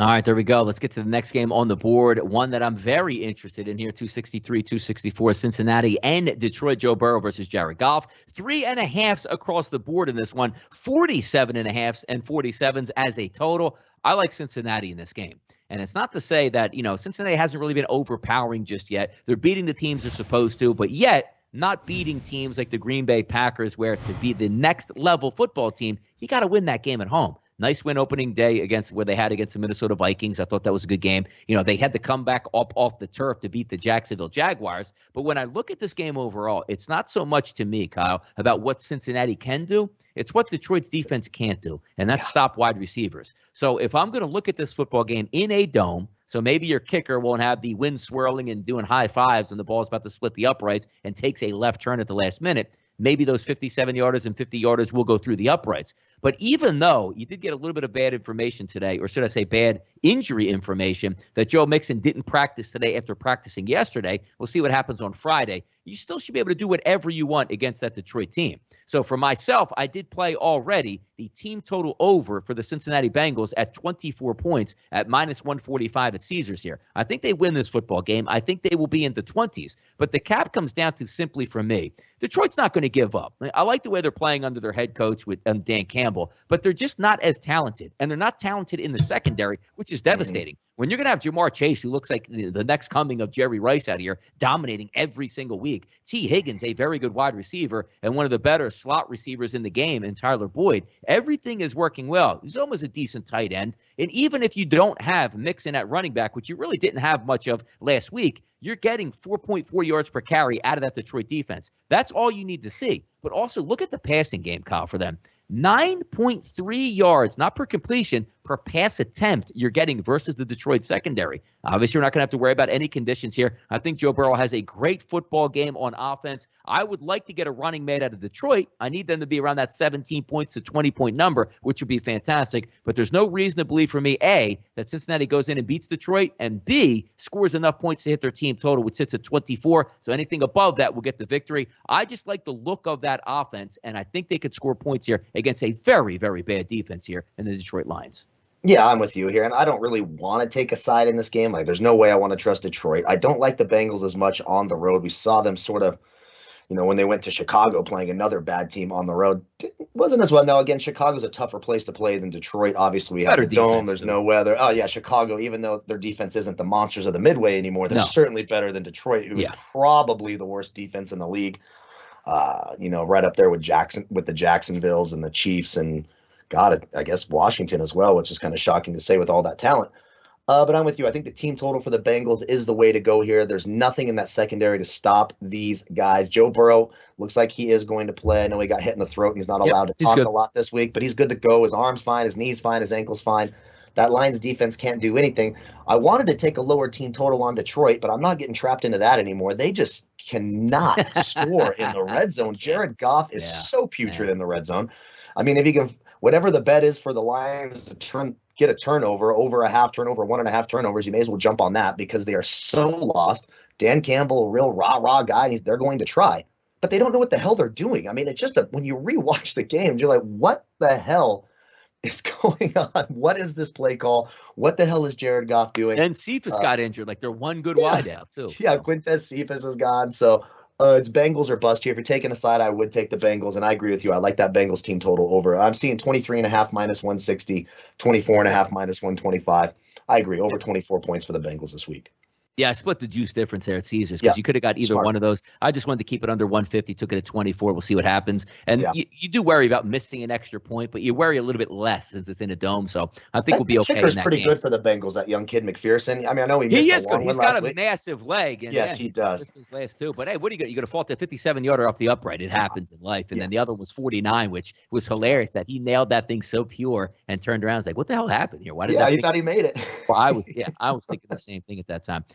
All right, there we go. Let's get to the next game on the board. One that I'm very interested in here, 263, 264, Cincinnati and Detroit. Joe Burrow versus Jared Goff. 3.5s across the board in this one, 47.5s and 47s as a total. I like Cincinnati in this game. And it's not to say that, Cincinnati hasn't really been overpowering just yet. They're beating the teams they're supposed to, but yet not beating teams like the Green Bay Packers, where to be the next level football team, you got to win that game at home. Nice win opening day against the Minnesota Vikings. I thought that was a good game. They had to come back up off the turf to beat the Jacksonville Jaguars. But when I look at this game overall, it's not so much to me, Kyle, about what Cincinnati can do. It's what Detroit's defense can't do, and that's stop wide receivers. So if I'm going to look at this football game in a dome, so maybe your kicker won't have the wind swirling and doing high fives when the ball's about to split the uprights and takes a left turn at the last minute. Maybe those 57-yarders and 50-yarders will go through the uprights. But even though you did get a little bit of bad information today, or should I say bad injury information, that Joe Mixon didn't practice today after practicing yesterday, we'll see what happens on Friday. You still should be able to do whatever you want against that Detroit team. So for myself, I did play already the team total over for the Cincinnati Bengals at 24 points at -145 at Caesars here. I think they win this football game. I think they will be in the 20s. But the cap comes down to simply for me, Detroit's not going to give up. I like the way they're playing under their head coach with Dan Campbell, but they're just not as talented. And they're not talented in the secondary, which is devastating. When you're going to have Jamar Chase, who looks like the next coming of Jerry Rice out here, dominating every single week. T. Higgins, a very good wide receiver, and one of the better slot receivers in the game, and Tyler Boyd. Everything is working well. He's almost a decent tight end. And even if you don't have Mixon at running back, which you really didn't have much of last week, you're getting 4.4 yards per carry out of that Detroit defense. That's all you need to see. But also look at the passing game, Kyle, for them. 9.3 yards, not per completion, per pass attempt you're getting versus the Detroit secondary. Obviously, you're not going to have to worry about any conditions here. I think Joe Burrow has a great football game on offense. I would like to get a running mate out of Detroit. I need them to be around that 17 points to 20-point number, which would be fantastic. But there's no reason to believe for me, A, that Cincinnati goes in and beats Detroit, and B, scores enough points to hit their team total, which sits at 24. So anything above that will get the victory. I just like the look of that offense, and I think they could score points here against a very, very bad defense here in the Detroit Lions. Yeah, I'm with you here, and I don't really want to take a side in this game. Like, there's no way I want to trust Detroit. I don't like the Bengals as much on the road. We saw them sort of, when they went to Chicago playing another bad team on the road. It wasn't as well. Now, again, Chicago's a tougher place to play than Detroit. Obviously, we have the dome. There's no weather. Oh, yeah, Chicago, even though their defense isn't the monsters of the Midway anymore, they're certainly better than Detroit, who is probably the worst defense in the league. Right up there with the Jacksonvilles and the Chiefs and God, I guess Washington as well, which is kind of shocking to say with all that talent. But I'm with you. I think the team total for the Bengals is the way to go here. There's nothing in that secondary to stop these guys. Joe Burrow looks like he is going to play. I know he got hit in the throat and he's not allowed to talk a lot this week, but he's good to go. His arm's fine, his knee's fine, his ankle's fine. That Lions defense can't do anything. I wanted to take a lower team total on Detroit, but I'm not getting trapped into that anymore. They just cannot score in the red zone. Jared Goff is so putrid in the red zone. I mean, if he can, whatever the bet is for the Lions to get a turnover, over a half turnover, 1.5 turnovers, you may as well jump on that because they are so lost. Dan Campbell, a real rah-rah guy, they're going to try. But they don't know what the hell they're doing. I mean, it's just when you rewatch the game, you're like, what the hell is going on? What is this play call? What the hell is Jared Goff doing? And Cephas got injured. Like, they're one good wide out, too. Yeah, Quintez Cephas is gone. So it's Bengals or bust here. If you're taking a side, I would take the Bengals, and I agree with you. I like that Bengals team total over. I'm seeing 23.5 -160, 24.5 -125. I agree. Over 24 points for the Bengals this week. Yeah, I split the juice difference there at Caesars because you could have got either one of those. I just wanted to keep it under 150, took it at 24. We'll see what happens. And you do worry about missing an extra point, but you worry a little bit less since it's in a dome. So I think we'll be okay in that game. Kicker's pretty good for the Bengals, that young kid McPherson. I mean, I know he missed a long one last week. He's got a massive leg. And yes, he does. Missed his last two. But, hey, what are you going to – you're going to fault that 57-yarder off the upright. It happens in life. And then the other one was 49, which was hilarious that he nailed that thing so pure and turned around. It's like, what the hell happened here? Why did he thought he made it. Well, I was thinking the same thing at that time.